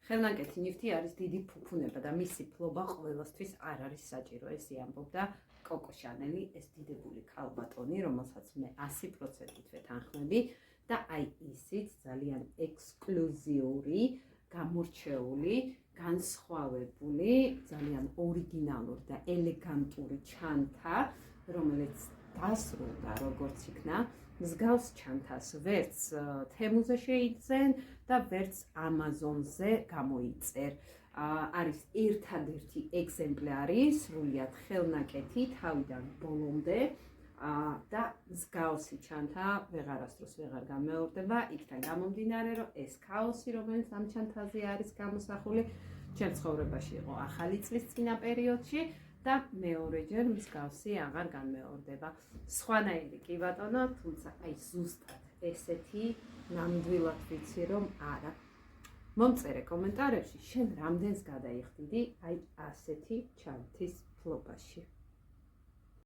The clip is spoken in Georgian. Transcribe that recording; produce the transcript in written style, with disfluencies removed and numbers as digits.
ხელნაკეთი ნივთი არის დიდი ფუფუნება და მისი ფლობა ყველასთვის არ არის საჭირო. ესე ამბობდა კოკო შანელი, ეს დიდებული ქალბატონი, რომელსაც მე 100%-ით ვეთანხმები და აი ისიც ძალიან ექსკლუზიური, გამორჩეული, განსხვავებული, ძალიან ორიგინალური და ელეგანტური ჩანთა, რომელიც დასრულდა როგორც იქნა. მსგავს ჩანთას ვერც თემუზე შეიძენ და ვერც ამაზონზე გამოიწერ. არის ერთადერთი ეგზემპლარი, სრულიად ხელნაკეთი თავიდან ბოლომდე და მსგავსი ჩანთა ვეღარასდროს ვეღარ გამეორდება, იქიდან გამომდინარე, რომ ეს ქაოსი, რომელიც ამ ჩანთაზე არის გამოსახული, ჩემ ცხოვრებაში იყო ახალი წლის წინა პერიოდში და მეორეჯერ მსგავსი აღარ გამეორდება. სხვანაირი კი ბატონო, თუმცა აი ზუსტად ესეთი ნამდვილად ვიცი რომ არა. მომწერე კომენტარებში, შენ რამდენს გადაიხდიდი აი ასეთი ჩანთის ფლობაში.